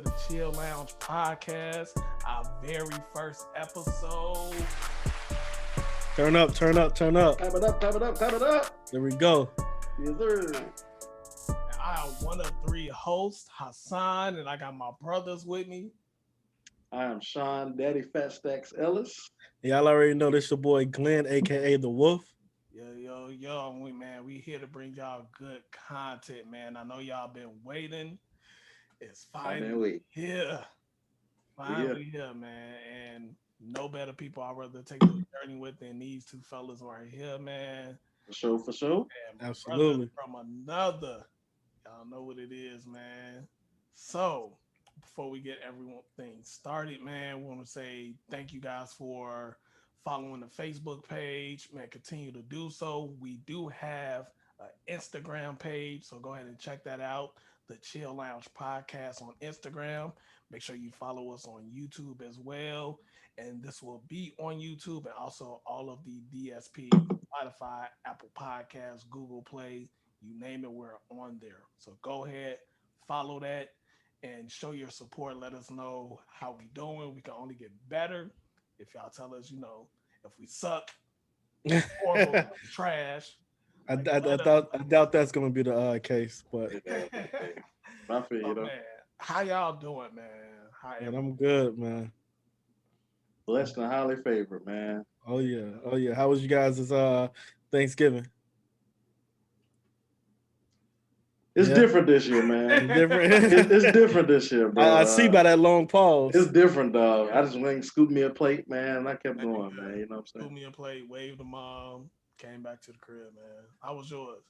the Chill Lounge podcast, our very first episode. Turn up, turn up, turn up. Clap it up, clap it up, clap it up. There we go. Yes, sir. I am one of three hosts, Hassan, and I got my brothers with me. I am Shaun, Daddy Fat Stacks Ellis. Y'all already know this your boy Glenn, aka the Wolf. Yo, we here to bring y'all good content, man. I know y'all been waiting. It's finally here. Finally here, man. And no better people I'd rather take the journey with than these two fellas right here, man. For sure. Absolutely. From another. Y'all know what it is, man. So, before we get everything started, man, we want to say thank you guys for following the Facebook page. Man, continue to do so. We do have an Instagram page, so go ahead and check that out. The Chill Lounge Podcast on Instagram. Make sure you follow us on YouTube as well. And this will be on YouTube and also all of the DSP, Spotify, Apple Podcasts, Google Play, you name it, we're on there. So go ahead, follow that, and show your support. Let us know how we doing. We can only get better if y'all tell us, if we suck, horrible, trash. I doubt that's gonna be the case, but I feel you, man, how y'all doing, man? Man, I'm good, man. Blessed and highly favored, man. Oh yeah. How was you guys' Thanksgiving? It's different this year, man. It's different this year, bro. I see by that long pause. It's different, dog. I just went and scooped me a plate, man. And I kept going, man. You know what I'm saying? Scooped me a plate, waved to mom, came back to the crib, man. How was yours?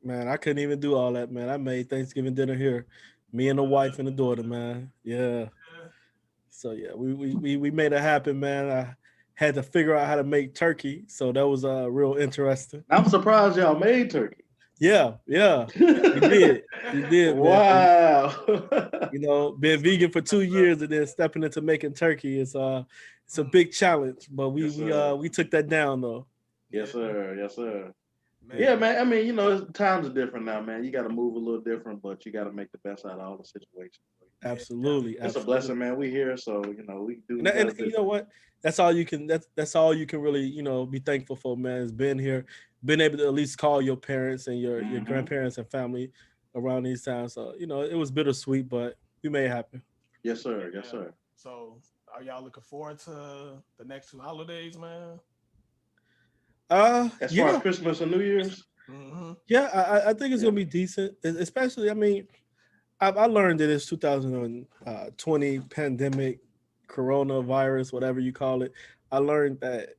Man, I couldn't even do all that, man. I made Thanksgiving dinner here. Me and the wife and the daughter, man. Yeah. So yeah, we made it happen, man. I had to figure out how to make turkey, so that was real interesting. I'm surprised y'all made turkey. Yeah, we did. Wow. Man. Being vegan for 2 years and then stepping into making turkey is it's a big challenge, but we took that down though. Yes, sir. Man. Yeah, man. I mean, times are different now, man. You got to move a little different, but you got to make the best out of all the situations. Absolutely. It's a blessing, man. We here, so we do. And you know what? That's all you can. That's all you can really, be thankful for, man. Is being here, being able to at least call your parents and your grandparents and family around these times. So it was bittersweet, but we made it happen. Yes, sir. Yes, sir. So, are y'all looking forward to the next two holidays, man? As far as Christmas and New Year's. Mm-hmm. Yeah, I think it's gonna be decent. Especially, I mean, I learned that it's 2020 pandemic, coronavirus, whatever you call it. I learned that,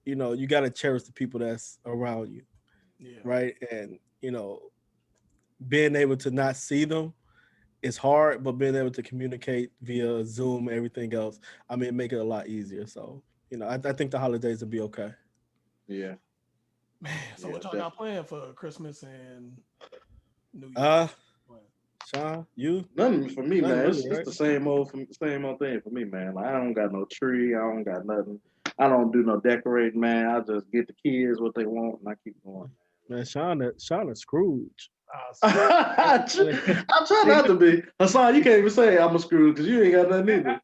you got to cherish the people that's around you. Yeah. Right. And, being able to not see them is hard, but being able to communicate via Zoom, everything else, make it a lot easier. So, I think the holidays will be okay. Yeah. Man, so what y'all got planned for Christmas and New Year? Shaun, you? Nothing for me, man. Really, it's the same old thing for me, man. Like, I don't got no tree. I don't got nothing. I don't do no decorating, man. I just get the kids what they want, and I keep going. Man, Shaun is Scrooge. I try not to be. Hassan, you can't even say I'm a Scrooge because you ain't got nothing either.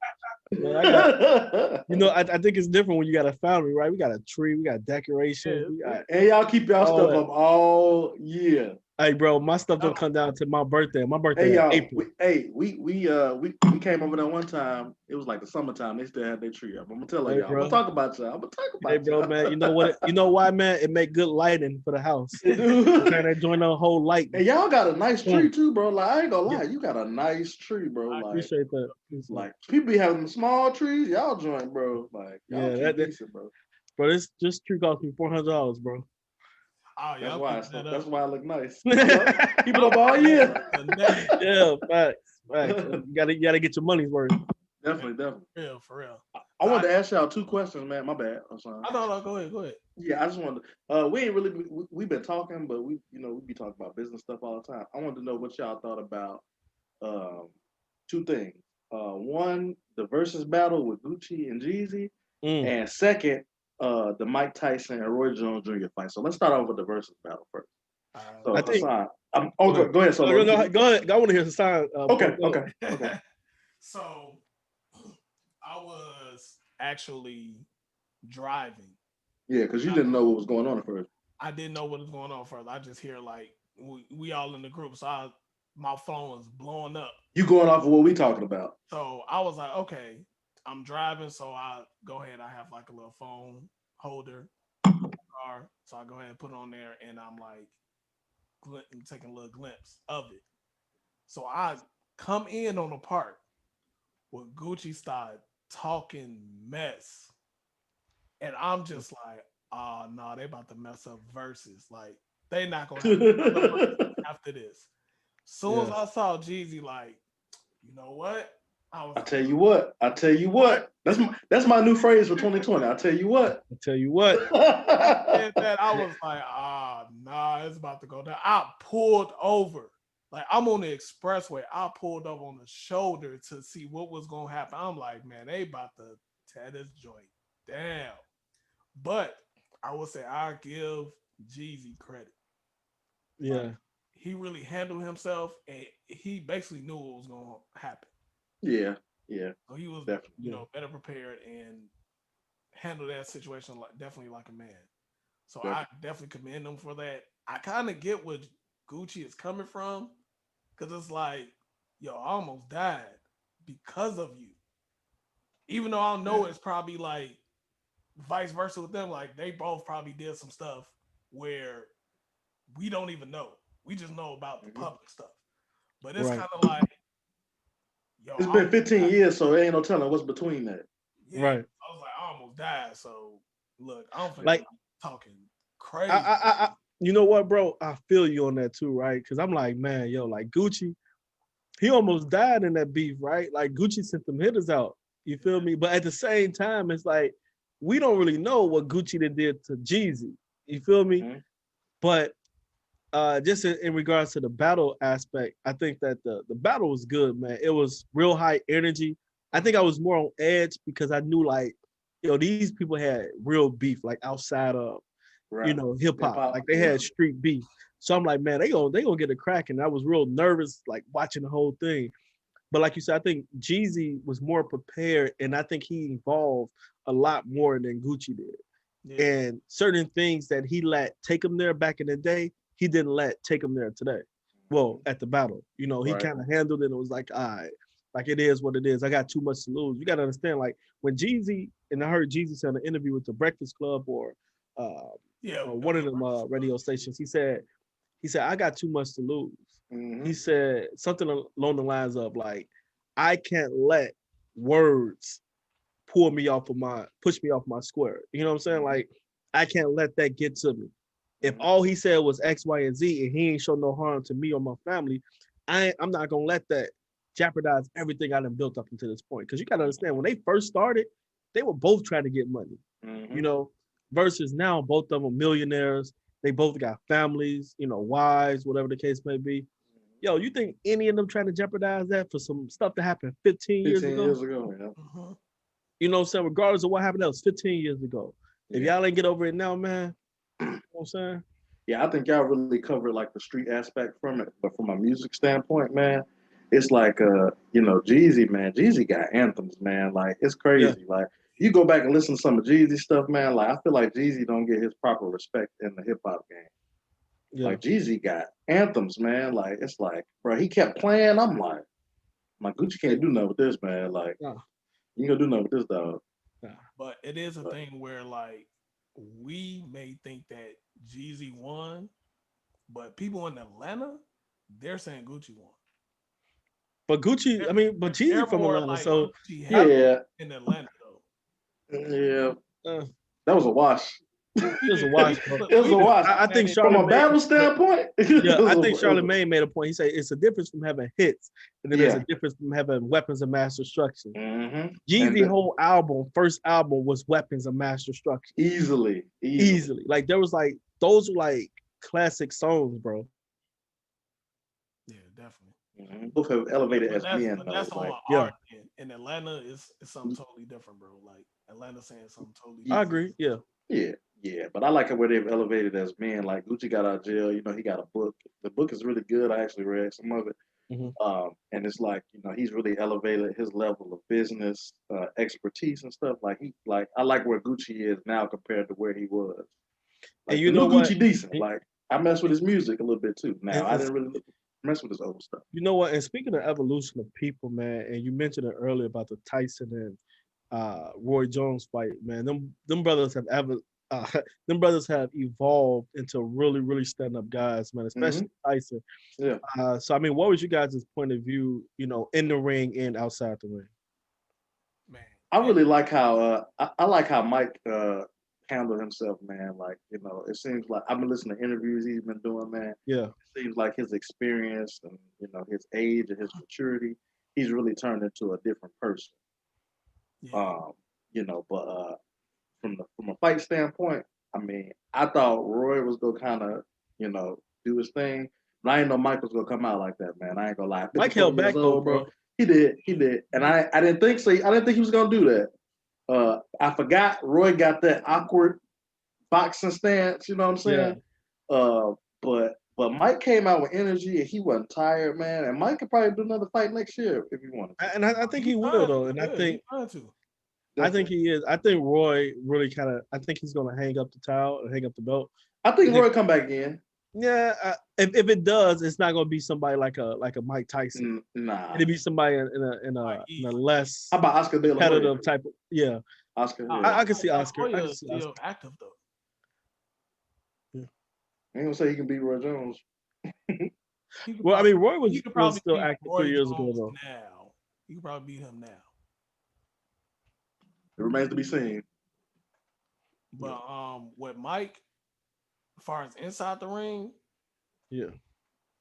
I think it's different when you got a family, right? We got a tree, we got decorations, and y'all keep y'all stuff up all year. Hey, bro, my stuff don't come down to my birthday. My birthday is April. We came over there one time. It was like the summertime. They still had their tree up. I'm gonna tell y'all. I'm gonna talk about y'all. Hey, bro, man. You know what? You know why, man? It make good lighting for the house. Dude. They join the whole light. And y'all got a nice tree too, bro. Like, I ain't gonna lie, you got a nice tree, bro. I appreciate that. Like, people be having small trees. Y'all join, bro. Like, y'all decent, bro. Bro, this tree cost me $400, bro. Oh, that's why I look nice. Keep it up all year. Yeah, facts. You gotta get your money's worth. Definitely. For real. I wanted to ask y'all two questions, man. My bad. I'm sorry. No, go ahead. Yeah, I just wanted to, we ain't really, we've been talking, but we be talking about business stuff all the time. I wanted to know what y'all thought about two things. One, the versus battle with Gucci and Jeezy, and second, the Mike Tyson and Roy Jones Jr. fight. So let's start off with the versus battle first. I think. Hassan, go ahead. Go ahead. I want to hear Hassan. Okay. So I was actually driving. Yeah, because you didn't know what was going on at first. I didn't know what was going on first. I just hear like we all in the group, so my phone was blowing up. You going off of what we talking about? So I was like, okay, I'm driving, so I go ahead. I have like a little phone holder car, so I go ahead and put it on there, and I'm like taking a little glimpse of it. So I come in on the part where Gucci started talking mess, and I'm just like, oh no, they about to mess up verses. Like they not gonna have another verse after this. Soon as Yeah. I saw Jeezy, like, you know what? I was I like, tell you what. I tell you what. That's my new phrase for 2020. I tell you what. I tell you what. said that, I was like, nah, it's about to go down. I pulled over. Like I'm on the expressway. I pulled up on the shoulder to see what was gonna happen. I'm like, man, they about to tear this joint down. But I would say I give Jeezy credit. Like Yeah. he really handled himself and he basically knew what was gonna happen. Yeah, yeah, So he was, definitely. you Yeah. know, better prepared and handled that situation like definitely like a man. So I Definitely. definitely commend him for that. I kind of get what Gucci is coming from because it's like, yo, I almost died because of you. Even though I know it's probably like vice versa with them, like they both probably did some stuff where we don't even know. We just know about the Mhm. public stuff. But it's Right. kind of like, yo, It's I been almost 15 died. years, so there ain't no telling what's between that. Yeah, Right. I was like, I almost died. So look, I'm finna be Like talking I, crazy. I you know what, bro? I feel you on that too, right? Because I'm like, man, yo, like Gucci, he almost died in that beef, right? Like Gucci sent them hitters out. You feel me? But at the same time, it's like we don't really know what Gucci did to Jeezy. You feel me? Mhm. But just in regards to the battle aspect, I think that the battle was good, man. It was real high energy. I think I was more on edge because I knew like, yo, these people had real beef, like outside of Right. hip Hip hop. hop. Like they Yeah. had street beef. So I'm like, man, they gonna get a crack. And I was real nervous, like watching the whole thing. But like you said, I think Jeezy was more prepared, and I think he evolved a lot more than Gucci did. Yeah, And certain things that he let take him there back in the day, he didn't let take him there today. Well, at the battle, he Right. kind of handled it and was like, all right, like it is what it is. I got too much to lose. You got to understand, like when Jeezy, and I heard Jeezy say in an interview with the Breakfast Club uh, yeah. or It one was of a them breakfast radio stations, he said, I got too much to lose. Hmm. He said something along the lines of like, I can't let words push me off my square. You know what I'm saying? Hmm. Like, I can't let that get to me. If Hmm. all he said was X, Y, and Z, and he ain't show no harm to me or my family, I'm not gonna let that jeopardize everything I done built up until this point. Because you gotta understand, when they first started, they were both trying to get money. You Hmm. know, versus now both of them are millionaires. They both got families, wives, whatever the case may be. Yo, you think any of them trying to jeopardize that for some stuff that happened 15 years 15 ago? years ago. Yeah. hmm You know what I'm saying? Regardless of what happened, that was 15 years ago. If Yeah. y'all ain't get over it now, man, you know what I'm saying? Yeah, I think y'all really covered like the street aspect from it, but from a music standpoint, man, it's like Jeezy, man. Jeezy got anthems, man. Like it's Yeah, crazy. Like you go back and listen to some of Jeezy stuff, man. Like I feel like Jeezy don't get his proper respect in the hip hop game. yeah, Like Jeezy got anthems, man. Like it's like, bro, he kept playing. I'm like, my Gucci can't do nothing with this, man. Like yeah, you ain't gonna do nothing with this dog. yeah. But it is a But thing where like we may think that Jeezy won, but people in Atlanta, they're saying Gucci won. But Gucci, They're, I mean, but they're Jeezy from more Atlanta, like so Gucci I, heavy yeah, in Atlanta though. yeah, uh, that was a wash. it was Yeah, a wash, bro. It was we a just wash. I looking at think it. From a Charlamagne, battle standpoint, yeah, I think it was Charlamagne made a point. He said it's a difference from having hits, and then there's a yeah. difference from having weapons of mass destruction. Hmm. And Jeezy whole album, first album was weapons of mass destruction. easily. Easily. Like there was like those were like classic songs, bro. Yeah, definitely. Both have elevated But as men that's though. on Like an Yeah, art end. In Atlanta, it's something totally different, bro. Like Atlanta saying something totally I different. agree. Yeah, yeah, yeah. But I like it where they've elevated as men. Like Gucci got out of jail. He got a book. The book is really good. I actually read some of it. Mhm. And it's like, he's really elevated his level of business expertise and stuff. I like where Gucci is now compared to where he was. And Like you the new know what? Gucci decent. And, Like I mess with his music a little bit too. Now I and didn't really mess with his old stuff. you know what? And speaking of evolution of people, man, and you mentioned it earlier about the Tyson and Roy Jones fight, man. Them brothers have uh, them brothers have evolved into really, really stand up guys, man. Hmm. Especially Tyson. Yeah, So I mean, what was you guys' point of view, in the ring and outside the ring? Man. I And really like how I like how Mike handled himself, man. Like it seems like I've been listening to interviews he's been doing, man. Yeah, It seems like his experience and his age and his maturity, he's really turned into a different person. yeah, Um, but from a fight standpoint, I mean, I thought Roy was gonna kind of do his thing, but I didn't know Mike was gonna come out like that, man. I ain't gonna lie. Mike 54 held years back though, old, bro. bro. He did, and I didn't think so. I didn't think he was gonna do that. I forgot Roy got that awkward boxing stance. You know what I'm Yeah, saying? Uh, but Mike came out with energy and he wasn't tired, man. And Mike could probably do another fight next year if he wanted to. and I think he's he will trying though, to. and Yeah, he's trying to. I think Definitely. he is. I think Roy really kind of. I think he's gonna hang up the towel and hang up the belt. I think And if Roy come back again. yeah, if it does, it's not gonna be somebody like a Mike Tyson. Nah. It'll be somebody Like in a easy. less How about Oscar De La Hoya? competitive type of yeah. Oscar, Nah, yeah. I can see De La Oscar. I Hoya can is see still Oscar. active though. Yeah. I ain't gonna say he can beat Roy Jones. He could Well, I probably mean, Roy he could was probably still beat active Roy 3 years ago Jones though. now. He could probably beat him now. It remains to be seen. Yeah, But with Mike, as far as inside the ring, yeah.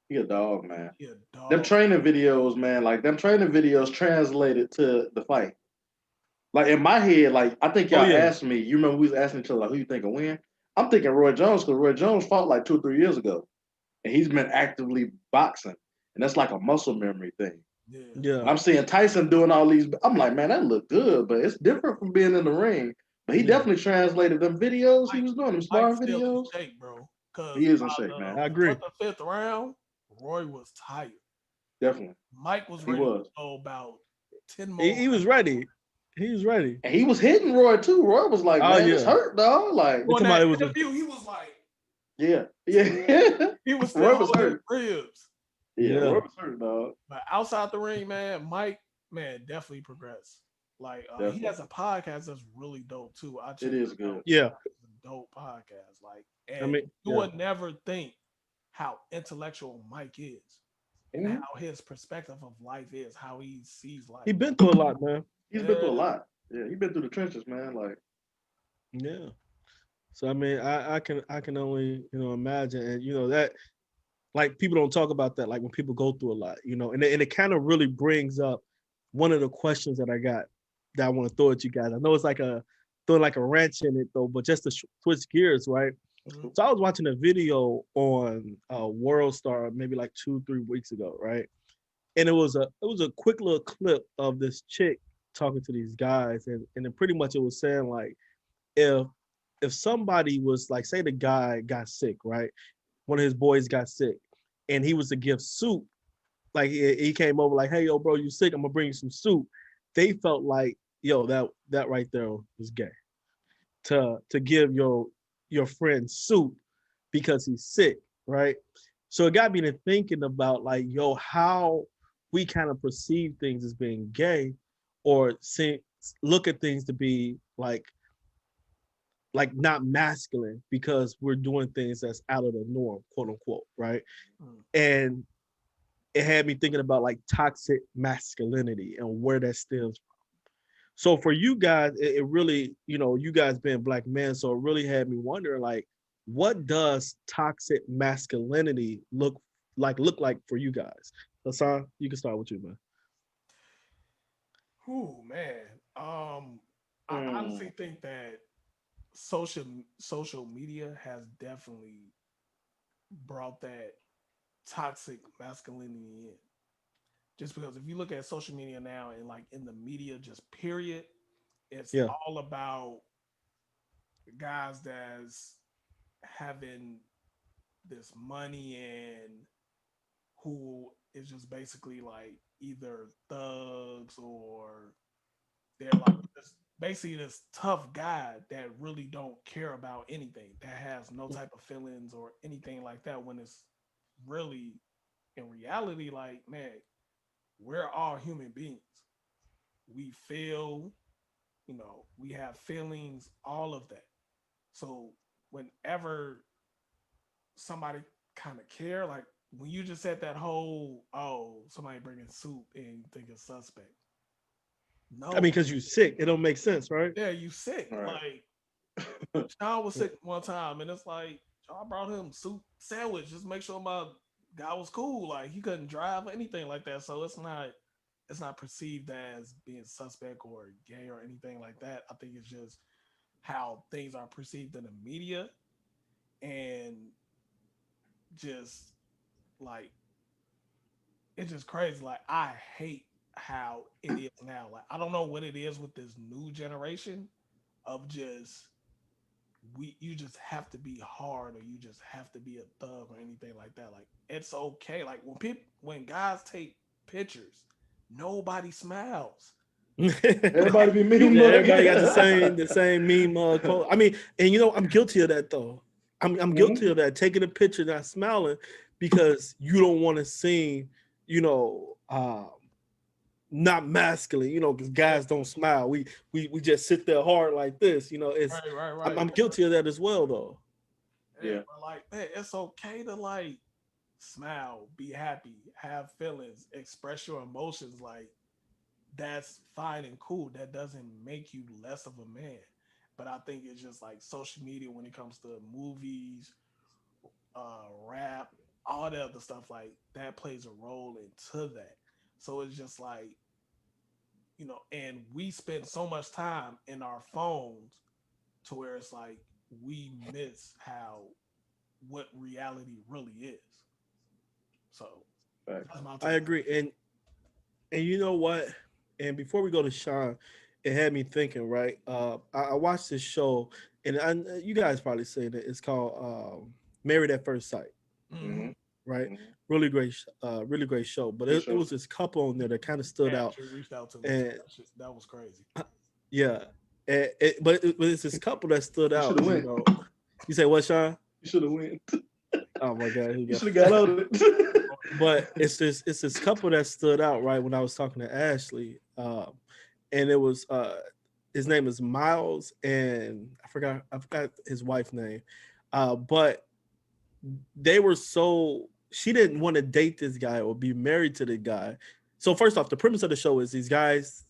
He a dog, man. he a Them dog. training videos, man, like them training videos translated to the fight. Like in my head, like I think Oh y'all yeah. asked me. You remember we was asking each other like, who you think will win? I'm thinking Roy Jones because Roy Jones fought like 2 or 3 years ago, and he's been actively boxing, and that's like a muscle memory thing. Yeah. But Yeah, I'm seeing Tyson doing all these. I'm like, man, that look good, but it's different from being in the ring. But he yeah. definitely translated them videos he Mike was doing, them Mike's sparring still in videos. shape, bro. Cause He is in by shape, the man. I fourth agree. or fifth round, Roy was tired. Definitely, Mike was he ready to was. go about 10 more He was rounds. ready. He was ready. And he was hitting Roy too. Roy was like, Oh "Man, this yeah. hurt, dog." Like, You During talking about that it was a interview, he was like, yeah, yeah. he was still Roy was holding his hurt. ribs. Yeah, yeah. Roy was hurt, dog. But outside the ring, man, Mike, man, definitely progressed. Like he Definitely, has a podcast that's really dope too. I it checked is it out. good. Yeah. It's a dope podcast. Like, I and mean, you yeah. would never think how intellectual Mike is and Mhm. how his perspective of life is, how he sees He life. been through a lot, man. He's been through a Yeah, lot. Yeah, he been through the trenches, man. Like, Yeah. So I mean, I can only imagine, and that like people don't talk about that like when people go through a lot, and it kind of really brings up one of the questions that I got that I want to throw at you guys. I know it's like a throwing like a wrench in it though, but just to switch gears, right? mhm, So I was watching a video on World Star maybe like 2 3 weeks ago, right? And it was a quick little clip of this chick talking to these guys, and then pretty much it was saying like if somebody was like, say the guy got sick, right? One of his boys got sick, and he was to give soup. Like he came over like, hey yo, bro, you sick? I'm gonna bring you some soup. They felt like, yo, that right there was gay. To give your friend soup because he's sick, right? So it got me to thinking about like, yo, how we kind of perceive things as being gay, or look at things to be not masculine because we're doing things that's out of the norm, quote unquote, right? mhm. And it had me thinking about like toxic masculinity and where that stems from. So for you guys, it really, you guys being black men, so it really had me wondering like, what does toxic masculinity look like for you guys? Hassan, you can start with you, man. Whew, man. I mm, honestly think that social social media has definitely brought that toxic masculinity in. Just because if you look at social media now and like in the media, just period, it's Yeah, all about guys that's having this money and who is just basically like either thugs or they're like this, basically this tough guy that really don't care about anything, that has no type of feelings or anything like that. When it's really in reality, like man, we're all human beings. We feel, we have feelings, all of that. So whenever somebody kind of care, like when you just said that whole, oh, somebody bringing soup and you think it's suspect. I mean, No, because you sick, it don't make sense, right? yeah, you sick. All right. Like Shaun was sick one time, and it's like I brought him soup sandwich just make sure my guy was cool. Like he couldn't drive or anything like that, so it's not perceived as being suspect or gay or anything like that. I think it's just how things are perceived in the media, and just like it's just crazy. Like I hate how it is now. Like I don't know what it is with this new generation of just you just have to be hard or you just have to be a thug or anything like that. Like it's okay. Like when guys take pictures, nobody smiles. Everybody be Yeah, mean everybody got mug. the same meme quote. I mean, and I'm guilty of that though. I'm Mhm. guilty of that. Taking a picture, not smiling, because you don't want to seem, you know, not masculine. Because Yeah, guys don't smile. We just sit there hard like this. It's right, right, I'm, right. I'm guilty of that as well though. Yeah, Yeah. but like, man, it's okay to like smile, be happy, have feelings, express your emotions. Like that's fine and cool. That doesn't make you less of a man. But I think it's just like social media when it comes to movies, rap, all the other stuff like that plays a role into that. So it's just like, and we spend so much time in our phones to where it's like we miss how what reality really is. So Facts. that's my I take. agree, and you know what? And before we go to Sean, it had me thinking. Right, I watched this show, and you guys probably seen it. It's called Married at First Sight. Mm-hmm. Mhm. Right, Mhm. really great show. But Good it show. was this couple on there that kind of stood Yeah, out, she reached out to me too. and That was crazy. yeah, but it's this couple that stood You should out. have went. You say what, Sean? You should have went. Oh my God, here You you should have go. got on it. But it's this couple that stood out right when I was talking to Ashley, and it was his name is Miles, and I forgot his wife's name, but they were so she didn't want to date this guy or be married to the guy. So first off, the premise of the show is these guys,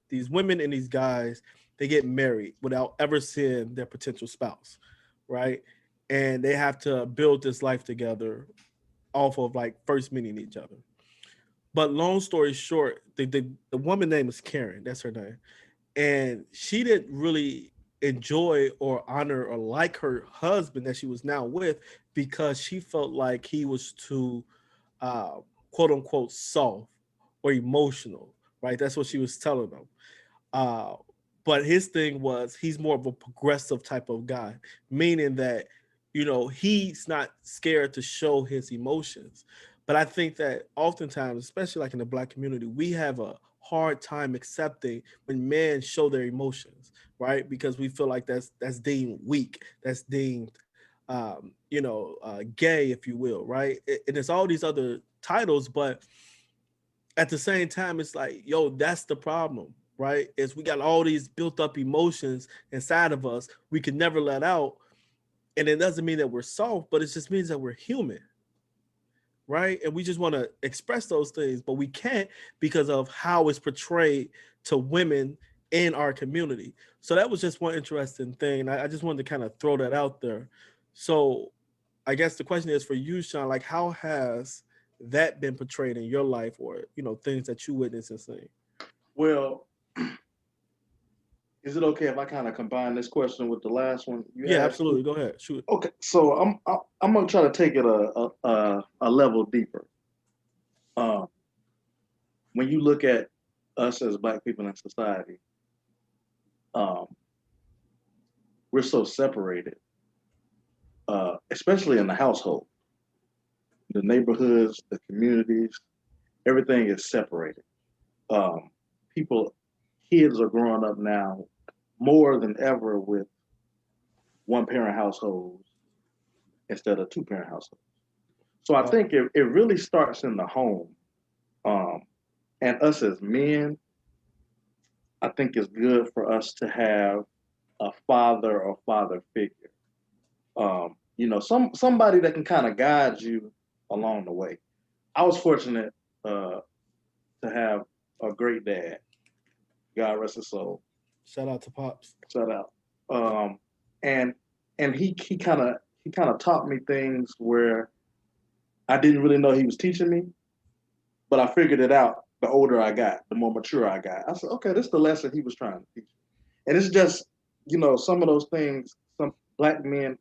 these women and these guys, they get married without ever seeing their potential spouse, right? And they have to build this life together off of like first meeting each other. But long story short, the woman name is Karen. That's her name, and she didn't really enjoy or honor or like her husband that she was now with because she felt like he was too uh, quote unquote soft or emotional, right? That's what she was telling them. uh, but his thing was he's more of a progressive type of guy, meaning that he's not scared to show his emotions. But I think that oftentimes, especially like in the black community, we have a hard time accepting when men show their emotions, right? Because we feel like that's deemed weak, that's deemed gay, if you will, right? And it's all these other titles, but at the same time, it's like, yo, that's the problem, right? Is we got all these built up emotions inside of us we can never let out. And it doesn't mean that we're soft, but it just means that we're human, right? And we just want to express those things, but we can't because of how it's portrayed to women in our community. So that was just one interesting thing. I just wanted to kind of throw that out there. So I guess the question is for you, Sean, like how has that been portrayed in your life or things that you witnessed and seen? Well, is it okay if I kind of combine this question with the last one you Yeah, asked? absolutely. Go ahead. Shoot. Okay, so I'm gonna try to take it a level deeper. Um, when you look at us as Black people in society, um, we're so separated, especially in the household. the neighborhoods, the communities, everything is separated. Um, people, kids are growing up now more than ever with one parent households instead of two parent households. So I Uh, think it really starts in the home. Um, and us as men, I think it's good for us to have a father or father figure. Somebody that can kind of guide you along the way. I was fortunate uh, to have a great dad. God rest his soul. Shout out to Pops. Shout out. Um, and and he kind of taught me things where I didn't really know he was teaching me, but I figured it out the older I got, the more mature I got. I said, okay, this is the lesson he was trying to teach me. And it's just, some of those things black men,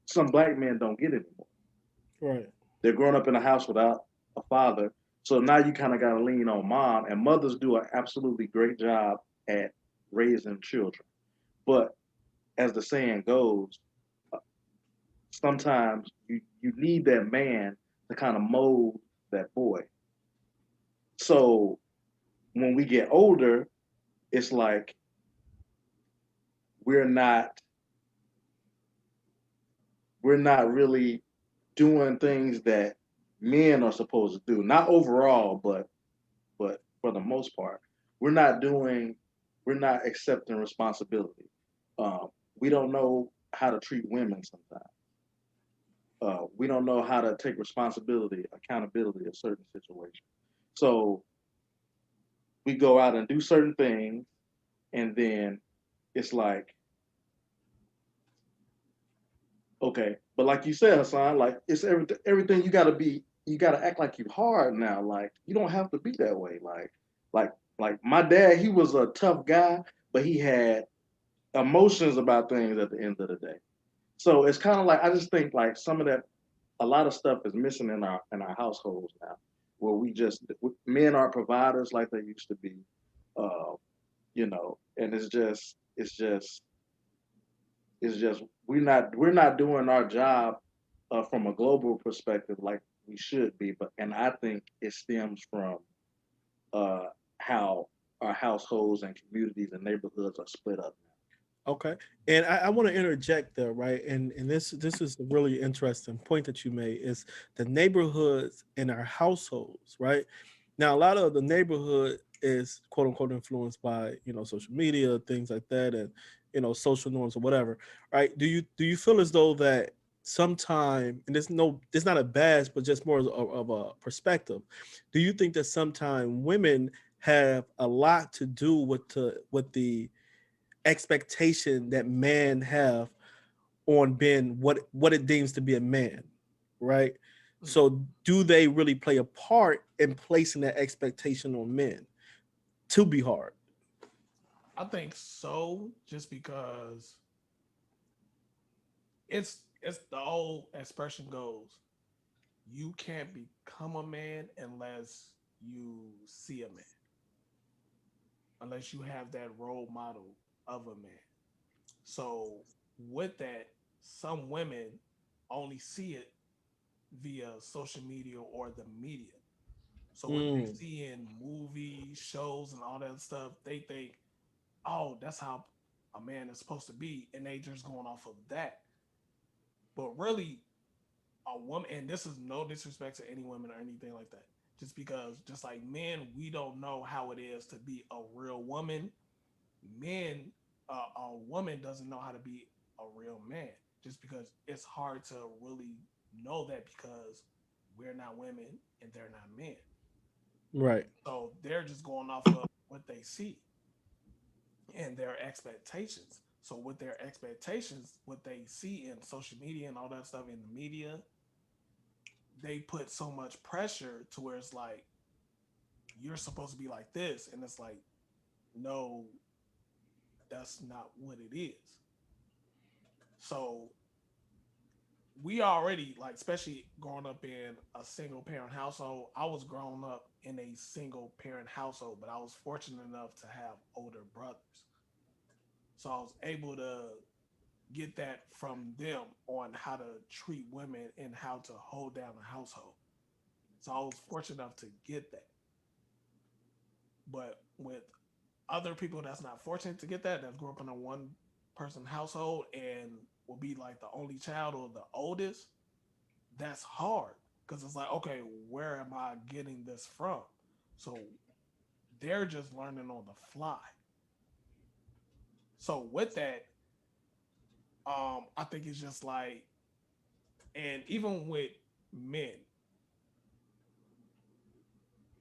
some black men don't get anymore. Right. They're growing up in a house without a father. So now you kind of got to lean on mom, and mothers do an absolutely great job at raising children. But as the saying goes, uh, sometimes you need that man to kind of mold that boy. So when we get older, it's like we're not we're not really doing things that men are supposed to do. Not overall, but for the most part, we're not doing we're not accepting responsibility. Um, we don't know how to treat women sometimes. We don't know how to take responsibility, accountability of certain situations. So we go out and do certain things, and then it's like, okay, but like you said, Hassan, like it's everything you gotta act like you hard now. Like you don't have to be that way. Like like my dad, he was a tough guy, but he had emotions about things at the end of the day. So it's kind of like I just think like some of that, a lot of stuff is missing in our households now, where men aren't providers like they used to be, uh, and it's just we're not doing our job from a global perspective like we should be. But and I think it stems from uh, how our households and communities and neighborhoods are split up Okay. And I want to interject there, right? And this is a really interesting point that you made is the neighborhoods and our households, right? Now a lot of the neighborhood is quote unquote influenced by, social media, things like that, and social norms or whatever. Right. Do you feel as though that sometime, and there's not a badge, but just more of a perspective. Do you think that sometime women have a lot to do with the expectation that men have on being what it deems to be a man, right? So do they really play a part in placing that expectation on men to be hard? I think so, just because it's the old expression goes, you can't become a man unless you see a man, unless you have that role model of a man. So with that, some women only see it via social media or the media. So what they Mm, see in movies, shows, and all that stuff, they think, oh, that's how a man is supposed to be, and they just going off of that. But really, a woman, and this is no disrespect to any women or anything like that, just because, just like men, we don't know how it is to be a real woman. Men, a woman doesn't know how to be a real man, just because it's hard to really know that because we're not women and they're not men. right. So they're just going off of what they see and their expectations. So with their expectations, what they see in social media and all that stuff in the media, they put so much pressure to where it's like you're supposed to be like this, and it's like, no, that's not what it is. So we already, like, especially growing up in a single parent household. I was growing up in a single parent household, but I was fortunate enough to have older brothers, so I was able to get that from them on how to treat women and how to hold down a household. So I was fortunate enough to get that. But with other people that's not fortunate to get that, that grew up in a one person household and will be like the only child or the oldest, that's hard because it's like, okay, where am I getting this from? So they're just learning on the fly. So with that, I think it's just like, and even with men,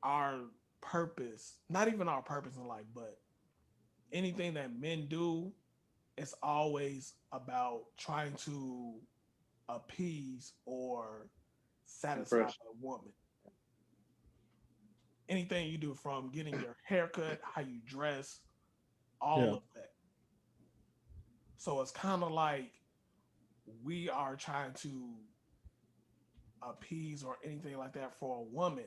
our purpose, not even our purpose in life, but anything that men do, it's always about trying to appease or satisfy Impressed. a woman. Anything you do from getting your haircut, how you dress, all Yeah. of that. So it's kind of like we are trying to appease or anything like that for a woman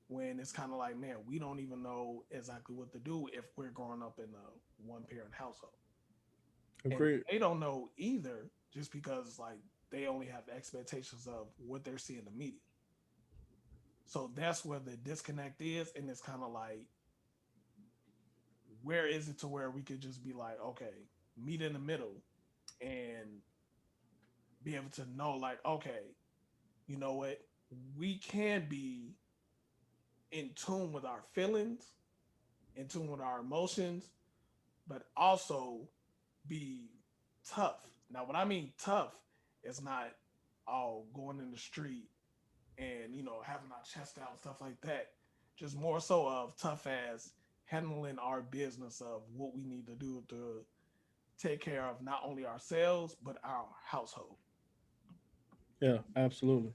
when it's kind of like, man, we don't even know exactly what to do if we're growing up in a one parent household. And Agreed. they don't know either just because like they only have expectations of what they're seeing in the media. So that's where the disconnect is. And it's kind of like, where is it to where we could just be like, okay, meet in the middle and be able to know, like, okay, you know what? We can be in tune with our feelings, in tune with our emotions, but also be tough. Now, what I mean tough is not all going in the street and having our chest out and stuff like that. Just more so of tough as handling our business of what we need to do to take care of not only ourselves but our household. Yeah, absolutely.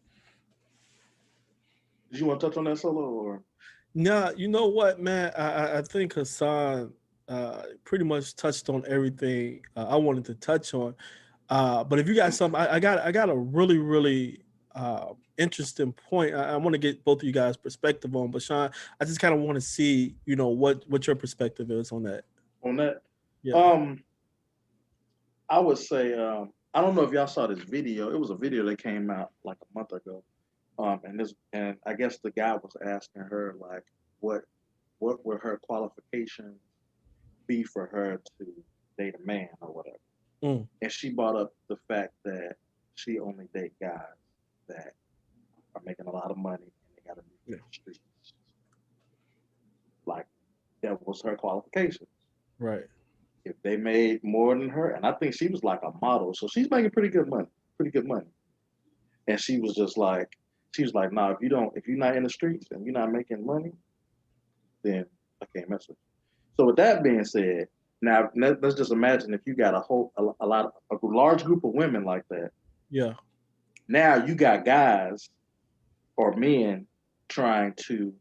Did you want to touch on that solo or? Nah, you know what, man? I think Hassan pretty much touched on everything I wanted to touch on. But if you got something, I got a really interesting point. I want to get both of you guys' perspective on. But Shaun, I just kind of want to see, what your perspective is on that. On that. Yeah. Um, I would say I don't know if y'all saw this video. It was a video that came out like a month ago. And I guess the guy was asking her like what what would her qualifications be for her to date a man or whatever. Mm, And she brought up the fact that she only date guys that are making a lot of money and they gotta be yeah. in the streets. Like that was her qualifications. Right. If they made more than her, and I think she was like a model, so she's making pretty good money. And she was like, nah, if you're not in the streets and you're not making money, then I can't mess with you. So with that being said, now let's just imagine if you got a large group of women like that. Yeah. Now you got guys or men trying to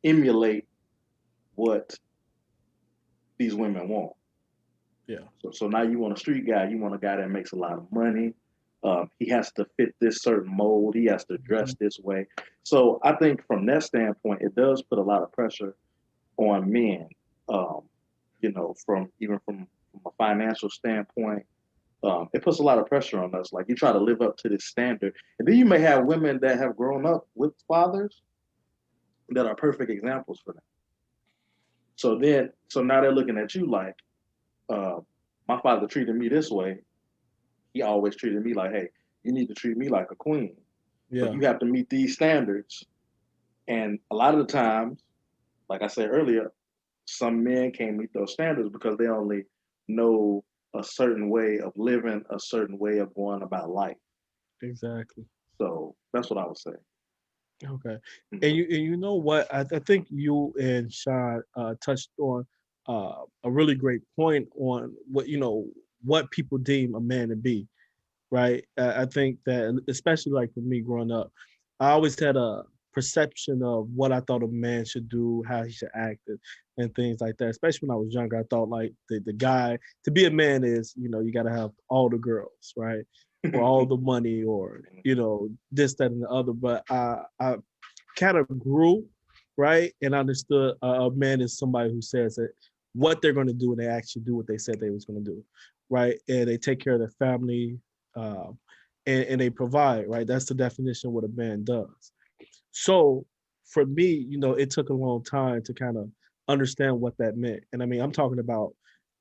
emulate what these women want. Yeah. So now you want a street guy, you want a guy that makes a lot of money. He has to fit this certain mold. He has to dress Mhm. this way. So I think from that standpoint, it does put a lot of pressure on men. Um, from from a financial standpoint, it puts a lot of pressure on us. Like you try to live up to this standard, and then you may have women that have grown up with fathers that are perfect examples for them. So now they're looking at you like, uh, my father treated me this way. He always treated me like, hey, you need to treat me like a queen. So Yeah. you have to meet these standards. And a lot of the times, like I said earlier, some men can't meet those standards because they only know a certain way of living, a certain way of going about life. Exactly. So that's what I would say. Okay. Mhm. And you know what? I think you and Sean touched on a really great point on what people deem a man to be, right? I think that especially like for me growing up, I always had a perception of what I thought a man should do, how he should act, and things like that. Especially when I was younger, I thought like the guy to be a man is you got to have all the girls, right? Or all the money, or this, that, and the other. But I kind of grew, right, and understood a man is somebody who says that what they're going to do and they actually do what they said they was going to do, right, and they take care of their family, um, and they provide, right. That's the definition of what a man does. So for me, it took a long time to kind of understand what that meant. And I mean, I'm talking about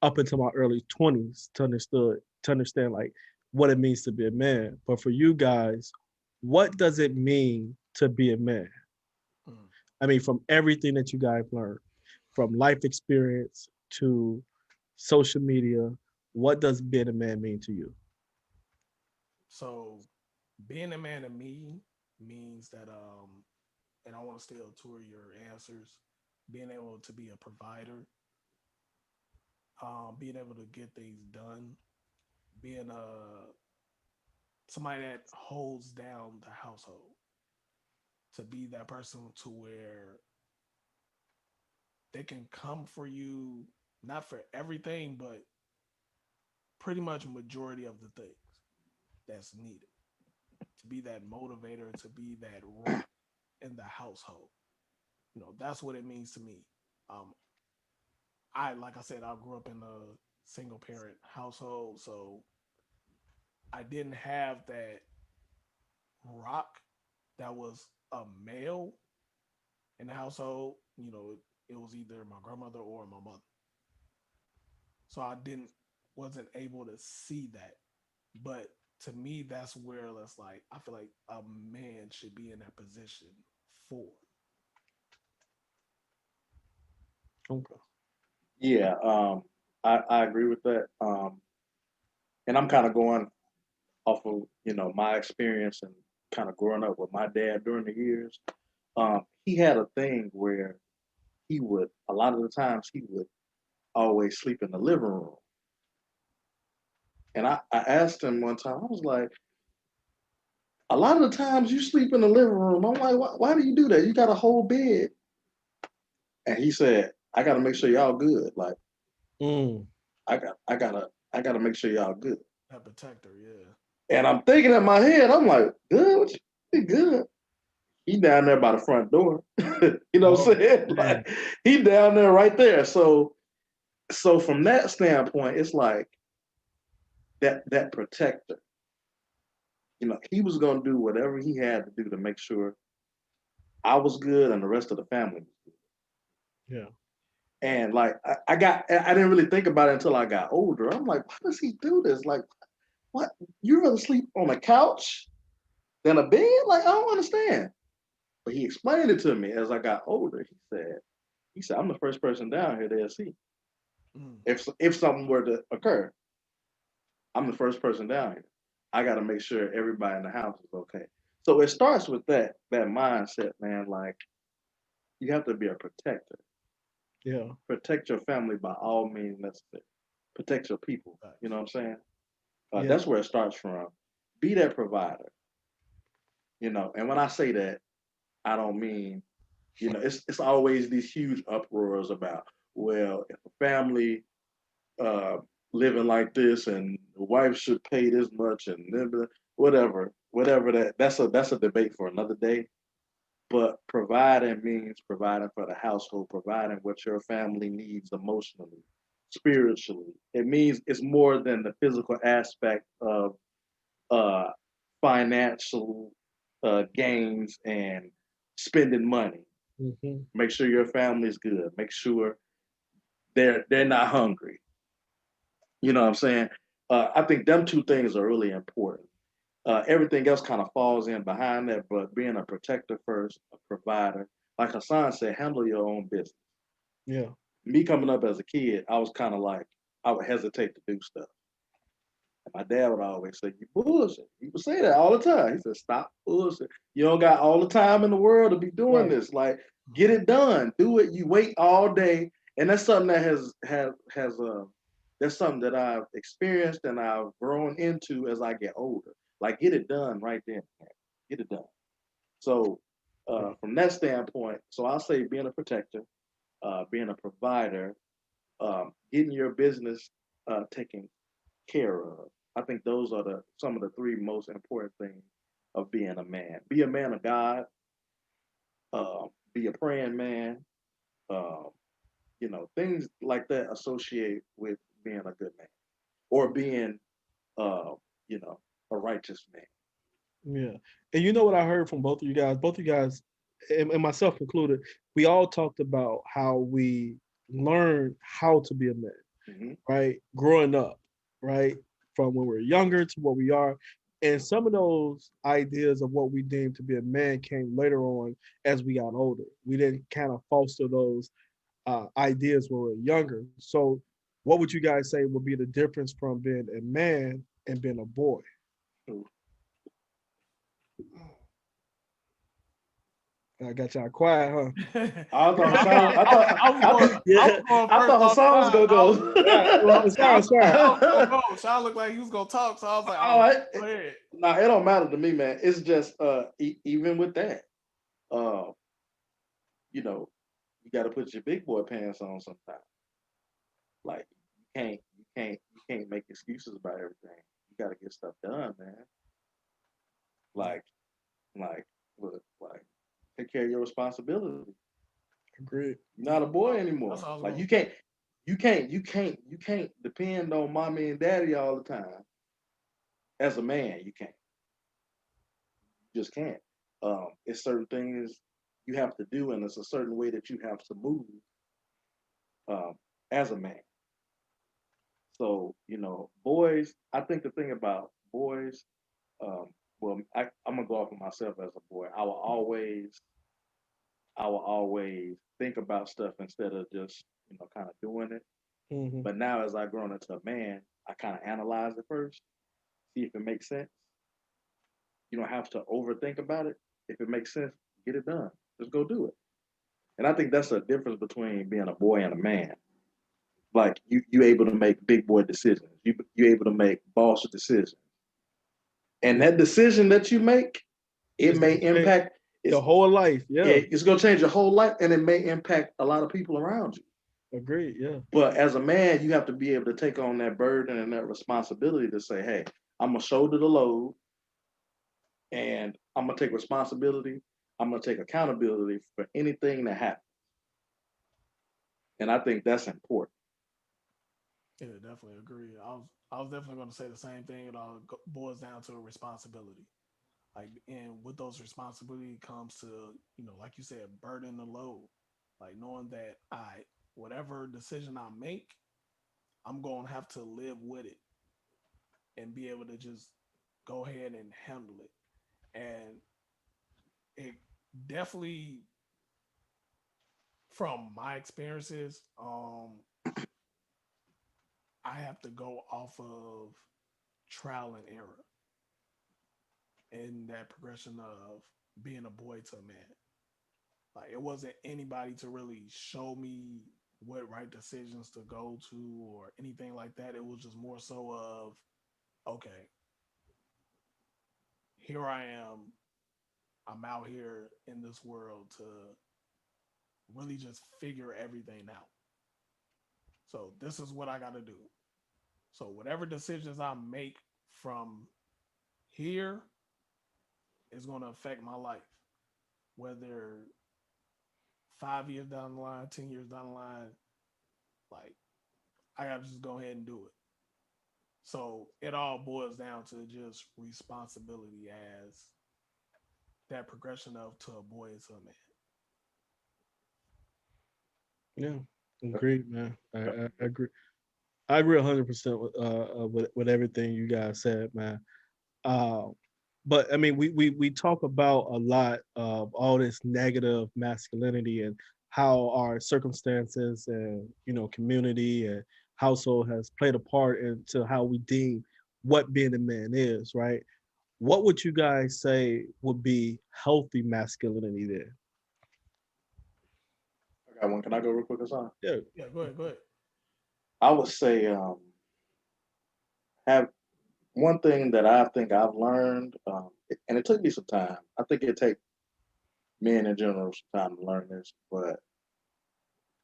up until my early 20s to understand like what it means to be a man. But for you guys, what does it mean to be a man? Mm. I mean, from everything that you guys learned, from life experience to social media, what does being a man mean to you? So being a man to me means that and I want to steal two of your answers. Being able to be a provider, being able to get things done, being somebody that holds down the household, to be that person to where they can come for you, not for everything, but pretty much majority of the things that's needed. To be that motivator, to be that rock in the household. That's what it means to me. Um, I like I said, I grew up in a single parent household, so I didn't have that rock that was a male in the household. It was either my grandmother or my mother. So I didn't wasn't able to see that. But to me, that's where it's like I feel like a man should be in that position for. Okay. Yeah, I agree with that. And I'm kind of going off of my experience and kind of growing up with my dad during the years. He had a thing where he would a lot of the times he would always sleep in the living room. And I asked him one time, I was like, a lot of the times you sleep in the living room. I'm like, why do you do that? You got a whole bed. And he said, I got to make sure y'all good. Like Mm. I gotta make sure y'all good. That protector, yeah. And I'm thinking in my head, I'm like, good, what you good? He down there by the front door. You know what Oh, I'm saying? man. Like he down there right there. So from that standpoint, it's like that protector. He was gonna do whatever he had to do to make sure I was good and the rest of the family was good. Yeah. And like I didn't really think about it until I got older. I'm like, why does he do this? Like, what? You rather sleep on a couch than a bed? Like, I don't understand. But he explained it to me as I got older. He said, I'm the first person down here they'll see. Mm. If something were to occur, I'm the first person down here. I got to make sure everybody in the house is okay. So it starts with that mindset, man. Like you have to be a protector. Yeah. Protect your family by all means necessary. Protect your people. You know Facts. what I'm saying? Yeah. That's where it starts from. Be that provider. And when I say that, I don't mean it's always these huge uproars about, well, if a family uh, living like this and the wife should pay this much and whatever that's a debate for another day. But providing means providing for the household, providing what your family needs emotionally, spiritually. It means it's more than the physical aspect of uh, financial gains and spending money. Hmm. Make sure your family's good. Make sure they're not hungry. You know what I'm saying? I think them two things are really important. Everything else kind of falls in behind that, but being a protector first, a provider, like Hassan said, handle your own business. Yeah. Me coming up as a kid, I was kind of like I would hesitate to do stuff. And my dad would always say, "You bullshit." He would say that all the time. He said, "Stop bullshit. You don't got all the time in the world to be doing Right. this. Like, get Mhm. it done. Do it. You wait all day." And that's something that has that's something that I've experienced and I've grown into as I get older. Like, get it done right then. Man. Get it done. So, Yeah. from that standpoint, so I'll say being a protector, being a provider, getting your business taken care of. I think those are some of the three most important things of being a man. Be a man of God. Be a praying man. Um, things like that associate with being a good man or being, uh, you know, a righteous man. Yeah. And you know what I heard from both of you guys? Both of you guys and myself included, we all talked about how we learn how to be a man, Mm-hmm. right? Growing up, right? From when we're younger to what we are. And some of those ideas of what we deem to be a man came later on as we got older. We didn't kind of foster those ideas when we were younger. So, what would you guys say would be the difference from being a man and being a boy? I got y'all quiet, huh? I thought I Hassan, thought I was Yeah, going I first thought off the Hassan was line. gonna go. well, it's fine, it's fine. I was gonna go. Sean looked like he was gonna talk, so I was like, All "Oh, right. go ahead." Nah, it don't matter to me, man. It's just even with that, uh, you know, you got to put your big boy pants on sometimes. Like you can't make excuses about everything. You got to get stuff done, man. Like like look, like take care of your responsibility. Agreed. You're not a boy That's anymore. what I was Like going. you can't depend on mommy and daddy all the time. As a man, you can't. You just can't. It's certain things you have to do, and it's a certain way that you have to move um, as a man. So boys. I think the thing about boys, um, well, I'm gonna go off of myself as a boy. I will always think about stuff instead of just kind of doing it. Hmm. But now, as I've grown into a man, I kind of analyze it first, see if it makes sense. You don't have to overthink about it. If it makes sense, get it done. Just go do it. And I think that's the difference between being a boy and a man. Like you able to make big boy decisions. You able to make boss decisions. And Yeah. that decision that you make, it It's may gonna change impact your it's whole life. Yeah. it's gonna change your whole life and it may impact a lot of people around you. Agreed. Yeah. But as a man, you have to be able to take on that burden and that responsibility to say, hey, I'm gonna shoulder the load and I'm gonna take responsibility. I'm gonna take accountability for anything that happens. And I think that's important. Yeah, definitely agree. I was definitely going to say the same thing. It all boils down to a responsibility. Like, and with those responsibility comes to like you said, burden the load. Like knowing that whatever decision I make, I'm going to have to live with it and be able to just go ahead and handle it. And it definitely, from my experiences, I have to go off of trial and error in that progression of being a boy to a man. Like it wasn't anybody to really show me what right decisions to go to or anything like that. It was just more so of, okay, here I am. I'm out here in this world to really just figure everything out. So this is what I got to do. So whatever decisions I make from here is going to affect my life, whether 5 years down the line, 10 years down the line, like I got to just go ahead and do it. So it all boils down to just responsibility as that progression of to a boy to a man. Yeah. Agreed, man. I agree. I agree 100% with everything you guys said, man. Uh, but I mean, we talk about a lot of all this negative masculinity and how our circumstances and community and household has played a part into how we deem what being a man is, right? What would you guys say would be healthy masculinity there? I got one. Can I go real quick, Hassan? Yeah. Yeah, go ahead, go ahead. I would say have one thing that I think I've learned, and it took me some time. I think it takes men in general some time to learn this, but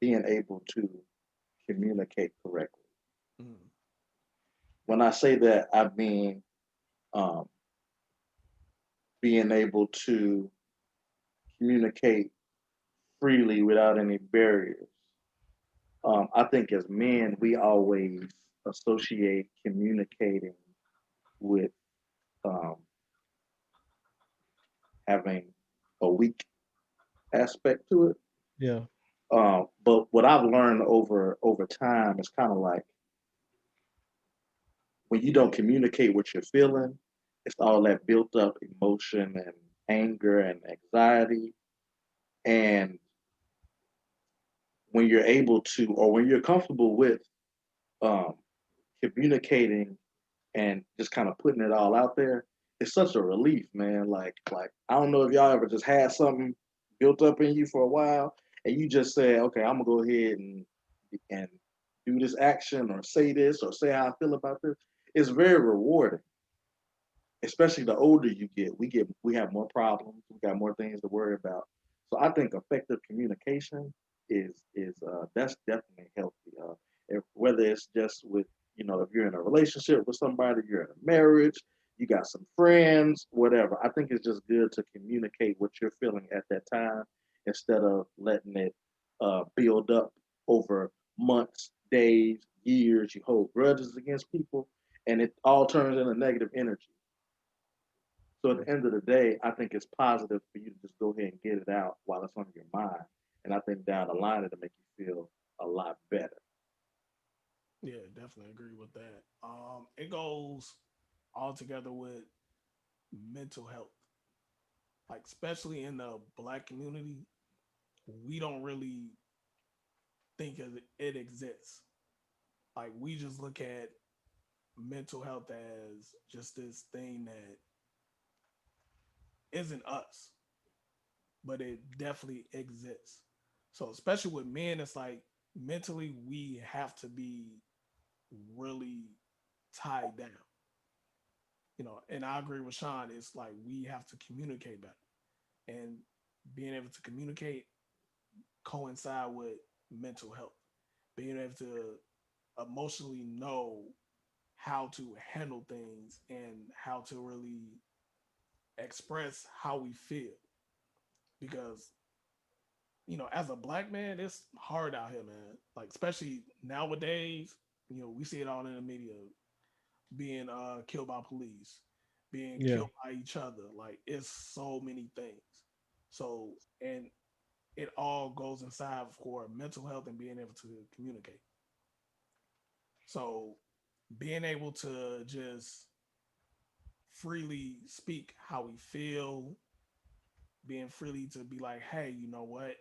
being able to communicate correctly. Mm, When I say that, I mean um, being able to communicate freely without any barriers. I think as men, we always associate communicating with um, having a weak aspect to it. Yeah. But what I've learned over time is kind of like when you don't communicate what you're feeling, it's all that built up emotion and anger and anxiety. And when you're able to, or when you're comfortable with um, communicating and just kind of putting it all out there, it's such a relief, man. Like I don't know if y'all ever just had something built up in you for a while, and you just say, okay, I'm gonna go ahead and do this action or say this or say how I feel about this. It's very rewarding, especially the older you get. We have more problems. We got more things to worry about. So I think effective communication is that's definitely healthy. Whether it's just with if you're in a relationship with somebody, you're in a marriage, you got some friends, whatever. I think it's just good to communicate what you're feeling at that time instead of letting it build up over months, days, years. You hold grudges against people, and it all turns into negative energy. So at the end of the day, I think it's positive for you to just go ahead and get it out while it's on your mind. And I think down the line it'll make you feel a lot better. Yeah, definitely agree with that. It goes all together with mental health. Like especially in the black community, we don't really think it exists. Like we just look at mental health as just this thing that isn't us, but it definitely exists. So especially with men, it's like mentally we have to be really tied down. And I agree with Shaun. It's like we have to communicate better, and being able to communicate coincide with mental health. Being able to emotionally know how to handle things and how to really express how we feel. Because, as a black man, it's hard out here, man. Like, especially nowadays, we see it all in the media being killed by police, being Yeah. killed by each other. Like, it's so many things. So, and it all goes inside for mental health and being able to communicate. So, being able to just freely speak how we feel, being freely to be like, hey, you know what?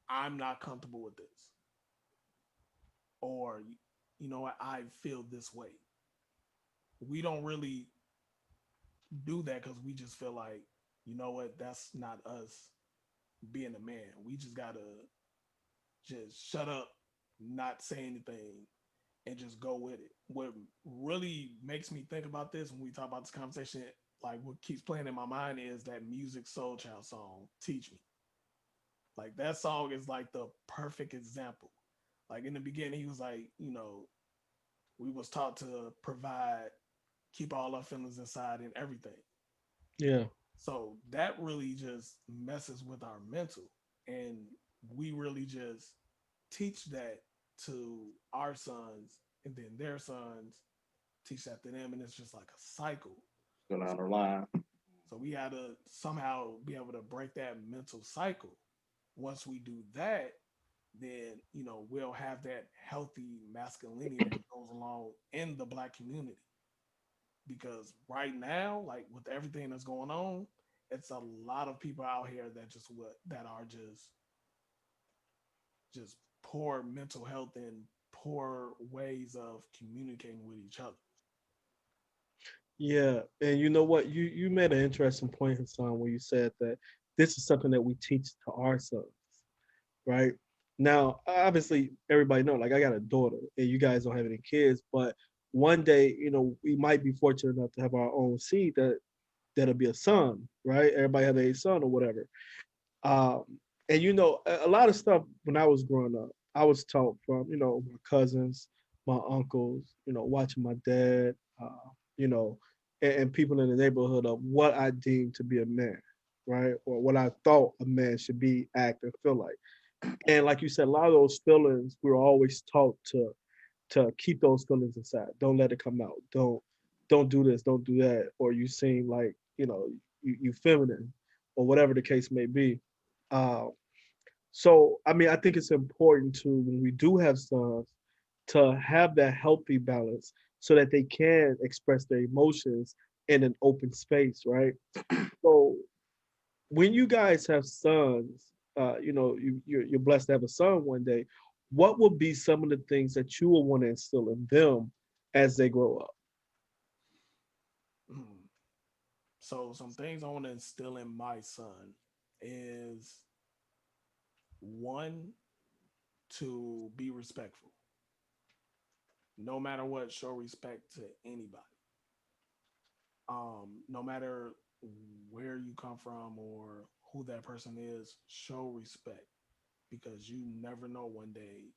I'm not comfortable with this. Or, you know what? I feel this way. We don't really do that because we just feel like, you know what? That's not us being a man. We just got to just shut up, not say anything, and just go with it. What really makes me think about this when we talk about this conversation, like what keeps playing in my mind is that Music Soul Child song, Teach Me. Like that song is like the perfect example. Like in the beginning, he was like, we was taught to provide, keep all our feelings inside and everything. Yeah. So that really just messes with our mental. And we really just teach that to our sons and then their sons teach that to them. And it's just like a cycle. Go down So, the line. so we had to somehow be able to break that mental cycle. Once we do that, then we'll have that healthy masculinity that goes along in the black community. Because right now, like with everything that's going on, it's a lot of people out here that are just poor mental health and poor ways of communicating with each other. Yeah. And you know what? You made an interesting point, Hassan, where you said that this is something that we teach to our sons, right? Now, obviously, everybody know, like I got a daughter, and you guys don't have any kids, but one day, we might be fortunate enough to have our own seed that'll be a son, right? Everybody have a son or whatever. Um, and a lot of stuff when I was growing up, I was taught from my cousins, my uncles, watching my dad, you know, and people in the neighborhood of what I deemed to be a man, right, or what I thought a man should be, act, and feel like. And like you said, a lot of those feelings we were always taught to keep those feelings inside. Don't let it come out. Don't do this. Don't do that. Or you seem like you feminine, or whatever the case may be. Uh, so I mean, I think it's important to when we do have sons to have that healthy balance so that they can express their emotions in an open space, right? So when you guys have sons, you're blessed to have a son one day. What would be some of the things that you will want to instill in them as they grow up? Mm. So some things I want to instill in my son is one, to be respectful. No matter what, show respect to anybody. No matter where you come from or who that person is, show respect because you never know one day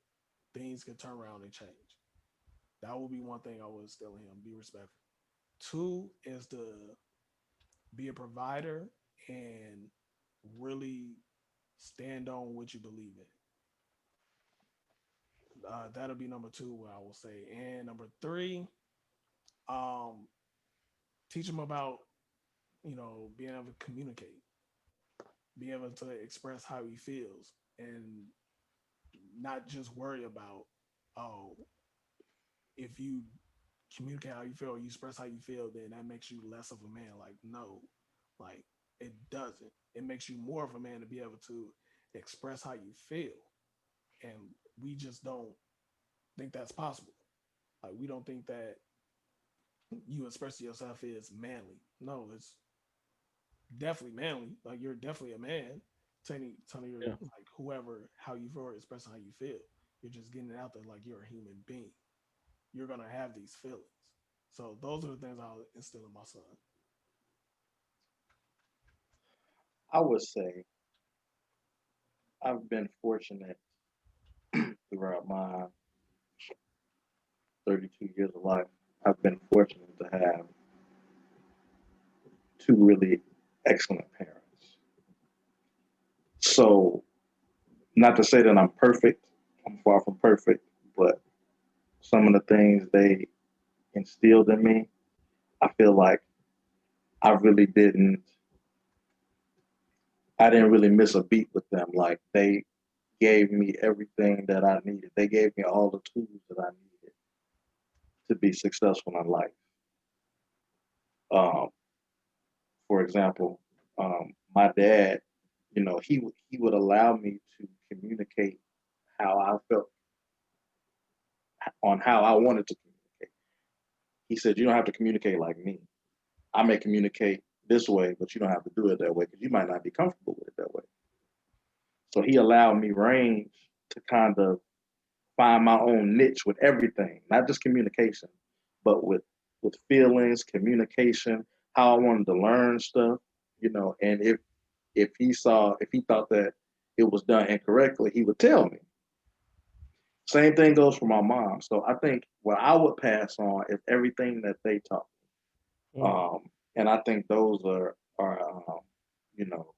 things can turn around and change. That will be one thing I would instill in him. Be respectful. Two is to be a provider and really stand on what you believe in. That'll be number two, what I will say. And number three, um, teach him about being able to communicate, be able to express how he feels, and not just worry about, oh, if you communicate how you feel, or you express how you feel, then that makes you less of a man. Like, no, like it doesn't. It makes you more of a man to be able to express how you feel. And we just don't think that's possible. Like, we don't think that you expressing yourself is manly. No, it's definitely manly. Like, you're definitely a man. Telling your Yeah. like whoever how you feel, or expressing how you feel. You're just getting it out there like you're a human being. You're gonna have these feelings. So those are the things I'll instill in my son. I would say I've been fortunate throughout my 32 years of life. I've been fortunate to have two really excellent parents. So, not to say that I'm perfect, I'm far from perfect, but some of the things they instilled in me, I feel like I really didn't, I didn't really miss a beat with them. Like they gave me everything that I needed. They gave me all the tools that I needed to be successful in life. Um, for example, my dad, he would allow me to communicate how I felt on how I wanted to communicate. He said, "You don't have to communicate like me. I may communicate this way, but you don't have to do it that way because you might not be comfortable with it that way." So he allowed me range to kind of find my own niche with everything, not just communication, but with feelings, communication, how I wanted to learn stuff, and if he thought that it was done incorrectly, he would tell me. Same thing goes for my mom. So I think what I would pass on is everything that they taught me. Mm. And I think those are you know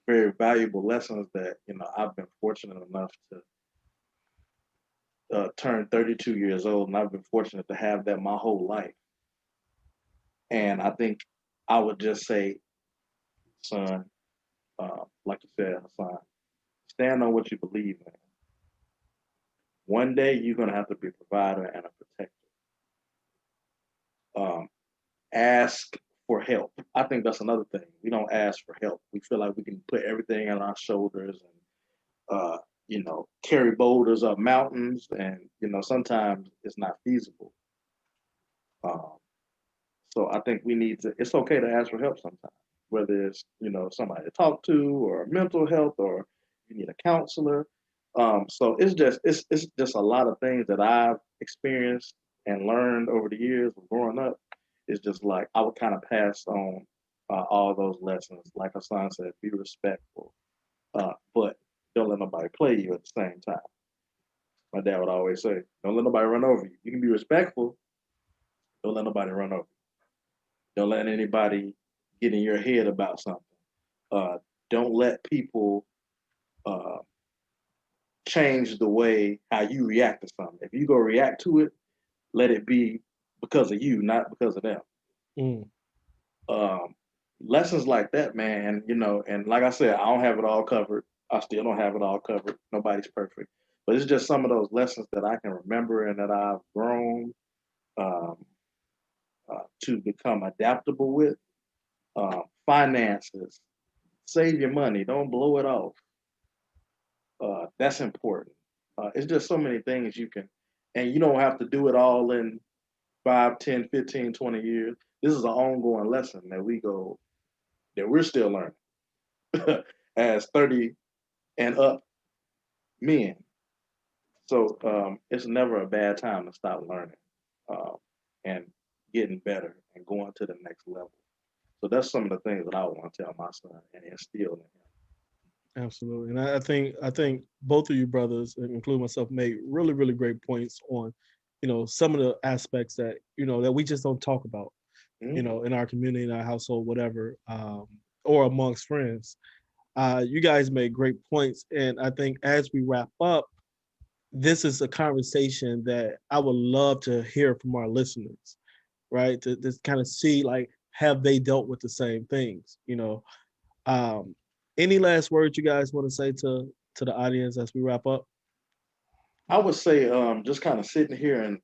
very valuable lessons that I've been fortunate enough to turn 32 years old, and I've been fortunate to have that my whole life. And I think I would just say, son, like you said, Hassan, stand on what you believe in. One day you're gonna have to be a provider and a protector. Um, ask for help. I think that's another thing. We don't ask for help. We feel like we can put everything on our shoulders and carry boulders up mountains, and sometimes it's not feasible. Um, So I think we need to. It's okay to ask for help sometimes, whether it's somebody to talk to, or mental health, or you need a counselor. So it's just a lot of things that I've experienced and learned over the years of growing up. It's just like I would kind of pass on all those lessons. Like Hassan said, be respectful, but don't let nobody play you at the same time. My dad would always say, "Don't let nobody run over you. You can be respectful. Don't let nobody run over you." Don't let anybody get in your head about something. Uh, don't let people uh, change the way how you react to something. If you go react to it, let it be because of you, not because of them. Mm. Um, lessons like that, man, and like I said, I don't have it all covered. I still don't have it all covered. Nobody's perfect. But it's just some of those lessons that I can remember and that I've grown um, to become adaptable with. Finances, save your money, don't blow it off. That's important. It's just so many things you can, and you don't have to do it all in 5, 10, 15, 20 years. This is an ongoing lesson that we're still learning as 30 and up men. So it's never a bad time to stop learning uh, and getting better and going to the next level. So that's some of the things that I want to tell my son and instill in him. Absolutely, and I think both of you brothers, including myself, made really really great points on, some of the aspects that that we just don't talk about, Mm-hmm. in our community, in our household, whatever, or amongst friends. You guys made great points, and I think as we wrap up, this is a conversation that I would love to hear from our listeners, right? To just kind of see like have they dealt with the same things. um, any last words you guys want to say to the audience as we wrap up? I would say just kind of sitting here and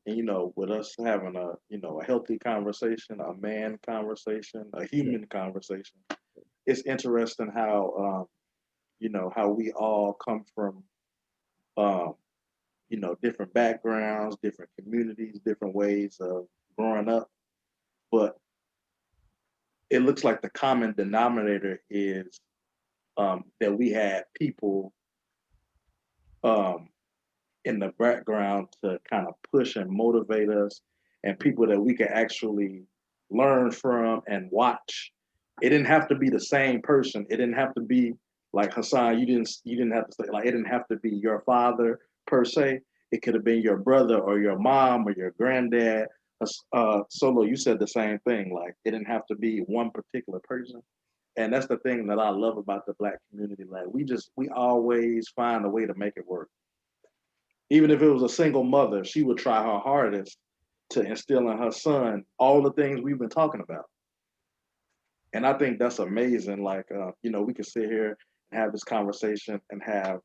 with us having a healthy conversation, a man conversation, a Yeah, human conversation. It's interesting how how we all come from um, different backgrounds, different communities, different ways of growing up, but it looks like the common denominator is that we had people um, in the background to kind of push and motivate us, and people that we can actually learn from and watch. It didn't have to be the same person. It didn't have to be like Hassan. You didn't have to say like it didn't have to be your father per se. It could have been your brother or your mom or your granddad. Solo, you said the same thing. Like it didn't have to be one particular person, and that's the thing that I love about the black community. Like we always find a way to make it work. Even if it was a single mother, she would try her hardest to instill in her son all the things we've been talking about. And I think that's amazing. Like, we could sit here and have this conversation and have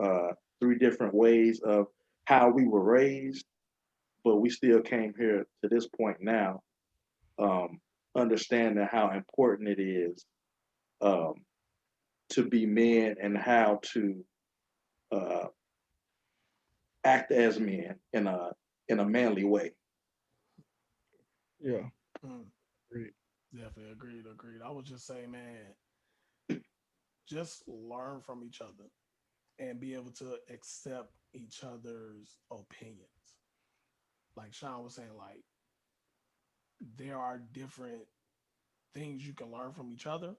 uh, three different ways of how we were raised, but we still came here to this point now, um, understanding how important it is um, to be men and how to uh, act as men in a manly way. yeah, Mm, great. definitely agreed. I would just say, man, just learn from each other and be able to accept each other's opinions. Like Shaun was saying, like there are different things you can learn from each other.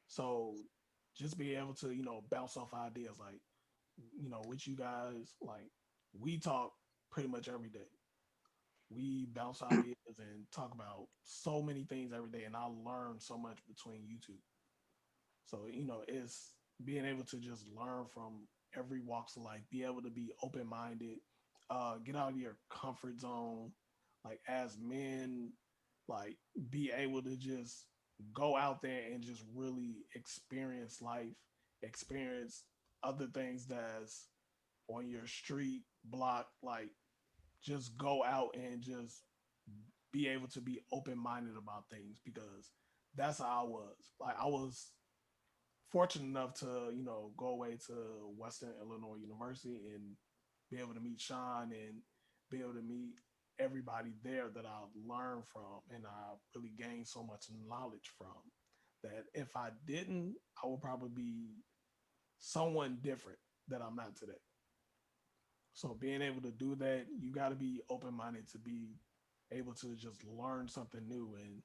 So just be able to, bounce off ideas like, with you guys, like we talk pretty much every day. We bounce ideas and talk about so many things every day, and I learn so much between you two. So, it's being able to just learn from every walks of life, be able to be open minded, get out of your comfort zone. Like, as men, like, be able to just go out there and just really experience life, experience other things that's on your street, block, like, just go out and just be able to be open minded about things because that's how I was. Like, I was fortunate enough to go away to Western Illinois University and be able to meet Shaun and be able to meet everybody there that I've learned from and I really gained so much knowledge from that if I didn't, I would probably be someone different that I'm not today. So being able to do that, you got to be open minded to be able to just learn something new and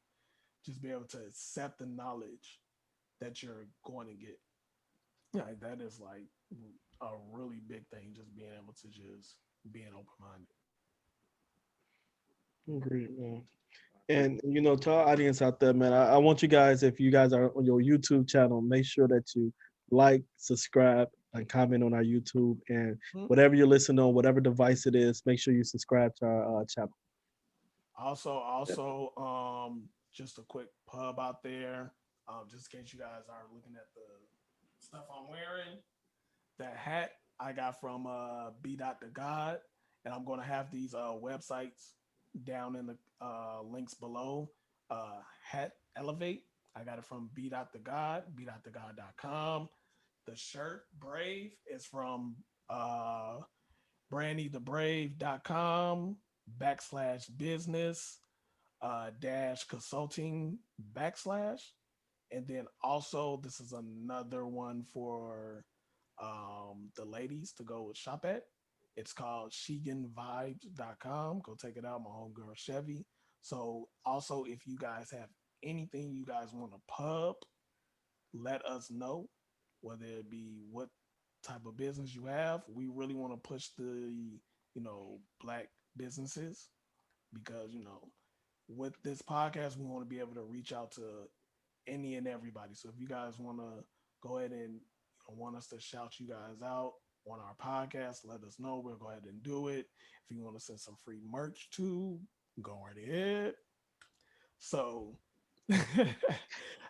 just be able to accept the knowledge that you're going to get. Yeah, that is like a really big thing. Just being able to just being open minded. Great, man. And to our audience out there, man, I want you guys, if you guys are on your YouTube channel, make sure that you like, subscribe, and comment on our YouTube. And whatever you're listening on, whatever device it is, make sure you subscribe to our channel. Also, just a quick pub out there. Just in case you guys are looking at the stuff I'm wearing. That hat I got from B. Dot the God, and I'm gonna have these websites down in the links below. Hat Elevate. I got it from B. Dot the God, b.thegod.com. The shirt Brave is from brandythebrave.com /business dash consulting backslash. And then also, this is another one for the ladies to go shop at. It's called sheganvibes.com. Go take it out, my homegirl Chevy. So also, if you guys have anything you guys want to pub, let us know, whether it be what type of business you have. We really want to push the, black businesses, because, with this podcast, we want to be able to reach out to any and everybody. So if you guys want to go ahead and want us to shout you guys out on our podcast, let us know. We'll go ahead and do it. If you want to send some free merch too, go right ahead. So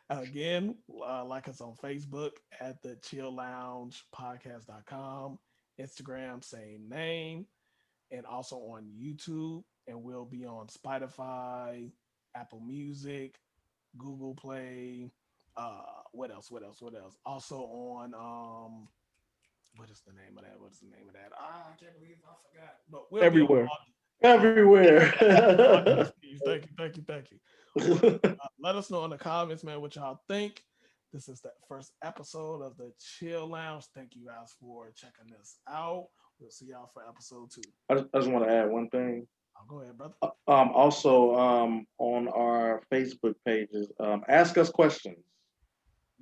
again, like us on Facebook at the Chill Lounge Podcast.com, Instagram, same name, and also on YouTube. And we'll be on Spotify, Apple Music, Google Play. What else? What else? What else? Also on what is the name of that? What is the name of that? I can't believe I forgot. But we'll be on Everywhere. all Everywhere. thank you, thank you, thank you. Well, let us know in the comments, man, what y'all think. This is the first episode of the Chill Lounge. Thank you guys for checking this out. We'll see y'all for episode 2. I just want to add one thing. I'll go ahead, brother. Also, on our Facebook pages, ask us questions.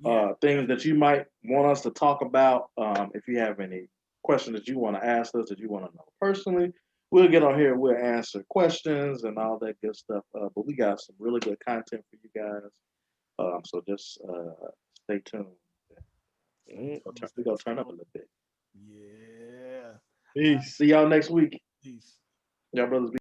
Yeah, Things that you might want us to talk about. If you have any questions that you want to ask us, that you want to know personally, we'll get on here. We'll answer questions and all that good stuff. But we got some really good content for you guys. So just stay tuned. We're gonna turn up a little bit. yeah. Peace. See y'all next week. Peace. Y'all brothers be